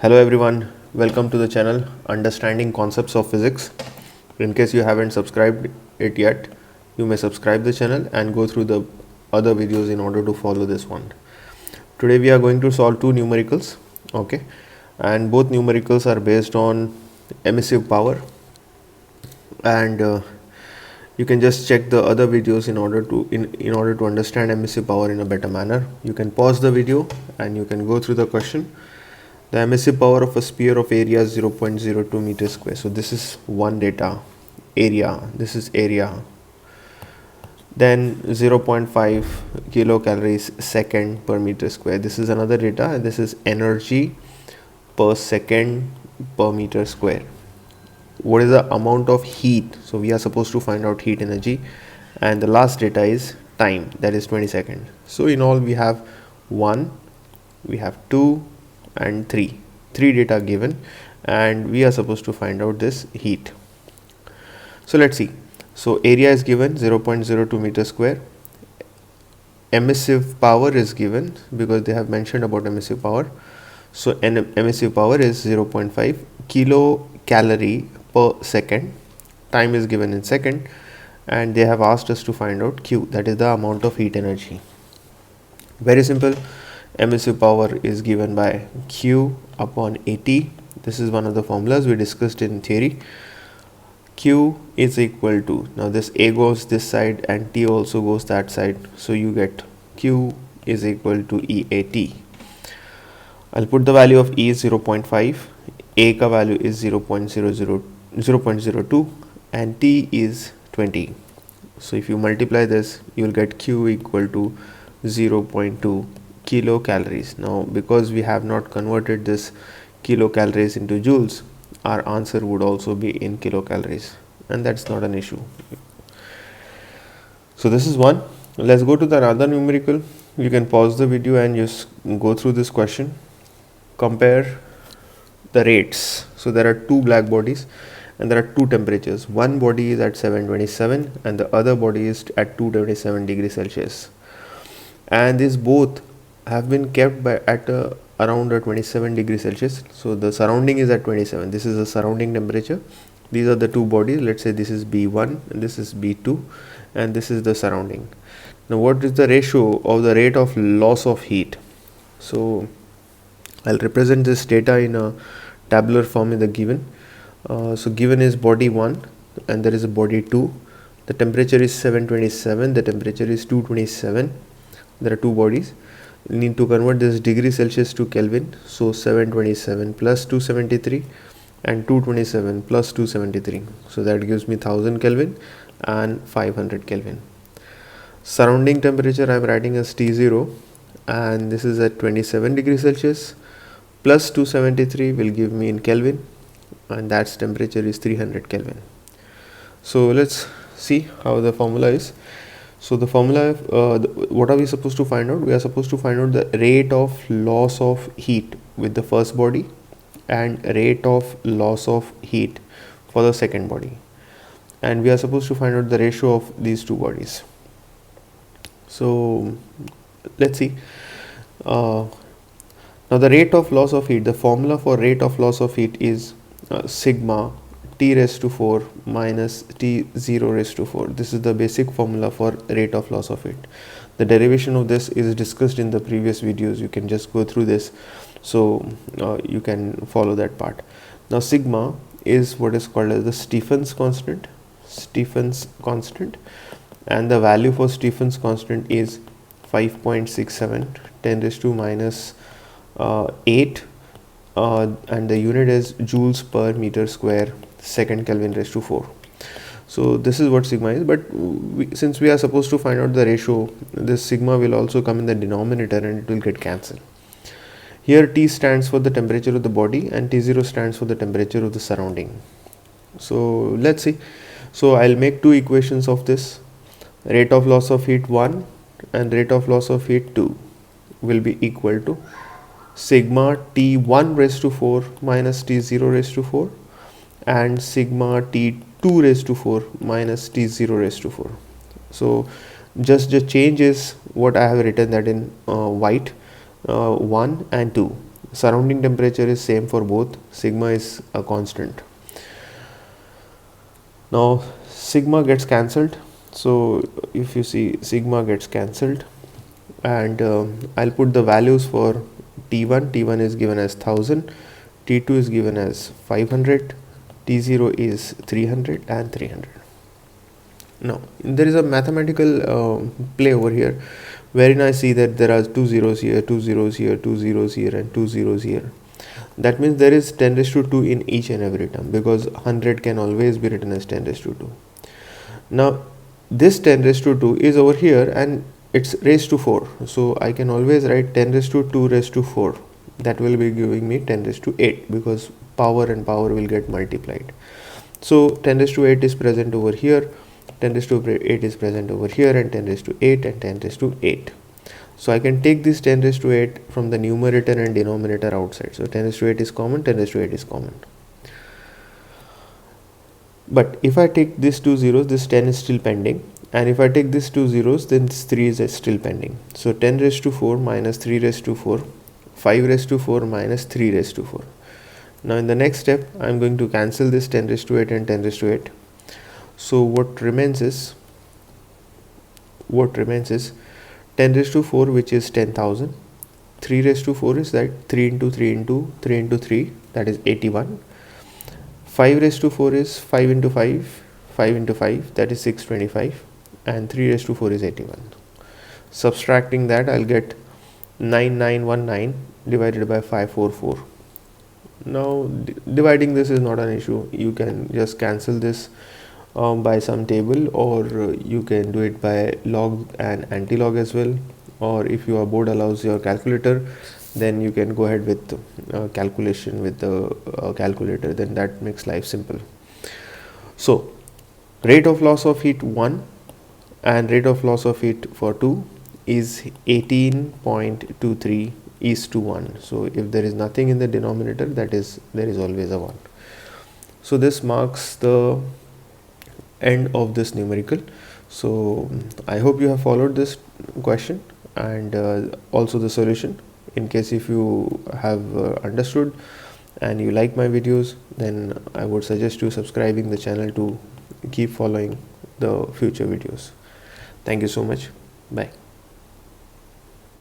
Hello everyone, welcome to the channel Understanding.Concepts.Of.Physics. In case you haven't subscribed it yet, you may subscribe the channel and go through the other videos in order to follow this one. Today we are going to solve two numericals, okay, and both numericals are based on emissive power, and you can just check the other videos in order to understand emissive power in a better manner. You can pause the video and you can go through the question. The emissive power of a sphere of area is 0.02 meters square. So this is one data, area, this is area. Then 0.5 kilocalories second per meter square. This is another data, and this is energy per second per meter square. What is the amount of heat? So we are supposed to find out heat energy. And the last data is time, that is 20 seconds. So in all we have 1, we have 2 and 3 data given, and we are supposed to find out this heat. So let's see. So area is given 0.02 meters square. Emissive power is given because they have mentioned about emissive power. So emissive power is 0.5 kilocalorie per second. Time is given in second, and they have asked us to find out Q, that is the amount of heat energy. Very simple. Emissive power is given by Q upon AT. This is one of the formulas we discussed in theory. Q is equal to, now this A goes this side and T also goes that side, so you get Q is equal to EAT. I'll put the value of E is 0.5, A ka value is 0.02 and T is 20. So if you multiply this, you will get Q equal to 0.2 kilocalories. Now because we have not converted this kilocalories into joules, our answer would also be in kilocalories, and that's not an issue. So this is one. Let's go to the other numerical. You can pause the video and just go through this question. Compare the rates. So there are two black bodies and there are two temperatures. One body is at 727 and the other body is at 227 degrees Celsius, and these both have been kept at around 27 degrees Celsius. So the surrounding is at 27. This is the surrounding temperature. These are the two bodies. Let's say this is B1 and this is B2, and this is the surrounding. Now what is the ratio of the rate of loss of heat? So I'll represent this data in a tabular form in the given. So given is body 1 and there is a body 2. The temperature is 727, the temperature is 227. There are two bodies. You need to convert this degree Celsius to Kelvin. So 727 plus 273 and 227 plus 273. So that gives me 1000 Kelvin and 500 Kelvin. Surrounding temperature I am writing as T0, and this is at 27 degrees Celsius plus 273 will give me in Kelvin, and that's temperature is 300 Kelvin. So let's see how the formula is. So the formula, what are we supposed to find out? We are supposed to find out the rate of loss of heat with the first body and rate of loss of heat for the second body, and we are supposed to find out the ratio of these two bodies. So let's see. Now the rate of loss of heat, the formula for rate of loss of heat is sigma T raised to 4 minus T0 raised to 4. This is the basic formula for rate of loss of heat. The derivation of this is discussed in the previous videos. You can just go through this, so you can follow that part. Now sigma is what is called as the Stefan's constant. And the value for Stefan's constant is 5.67, 10 raised to minus 8, and the unit is joules per meter square second Kelvin raised to 4. So this is what sigma is, but since we are supposed to find out the ratio, this sigma will also come in the denominator and it will get cancelled. Here T stands for the temperature of the body and T0 stands for the temperature of the surrounding. So let's see. So I'll make two equations of this. Rate of loss of heat 1 and rate of loss of heat 2 will be equal to sigma T1 raised to 4 minus T0 raised to 4 and sigma T2 raised to 4 minus T0 raised to 4. So just the change is what I have written that in white, 1 and 2. surrounding temperature is same for both. Sigma is a constant. Now sigma gets cancelled, so if you see, sigma gets cancelled, and I'll put the values for T1 is given as 1000, T2 is given as 500, T0 is 300 and 300. Now there is a mathematical play over here, wherein I see that there are 2 zeros here, 2 zeros here, 2 zeros here and 2 zeros here. That means there is 10 raised to 2 in each and every term, because 100 can always be written as 10 raised to 2. Now this 10 raised to 2 is over here and it's raised to 4, so I can always write 10 raised to 2 raised to 4. That will be giving me 10 raised to 8, because power and power will get multiplied. So 10 raised to 8 is present over here, 10 raised to 8 is present over here, and 10 raised to 8 and 10 raised to 8. So I can take this 10 raised to 8 from the numerator and denominator outside. So 10 raised to 8 is common, 10 raised to 8 is common. But if I take these 2 zeros, this 10 is still pending. And if I take these 2 zeros, then this 3 is still pending. So 10 raised to 4 minus 3 raised to 4, 5 raised to 4 minus 3 raised to 4. Now in the next step, I am going to cancel this 10 raised to 8 and 10 raised to 8. So what remains is 10 raised to 4, which is 10,000. 3 raised to 4 is that 3 into 3 into 3 into 3, that is 81. 5 raised to 4 is 5 into 5, 5 into 5, that is 625. And 3 raised to 4 is 81. Subtracting that, I'll get 9919 divided by 544. Now dividing this is not an issue. You can just cancel this by some table, or you can do it by log and anti-log as well, or if your board allows your calculator, then you can go ahead with calculation with the calculator. Then that makes life simple. So rate of loss of heat 1 and rate of loss of heat for 2 is 18.23 is to 1. So if there is nothing in the denominator, that is, there is always a 1. So this marks the end of this numerical. So I hope you have followed this question and also the solution. In case if you have understood and you like my videos, then I would suggest you subscribing the channel to keep following the future videos. Thank you so much. Bye.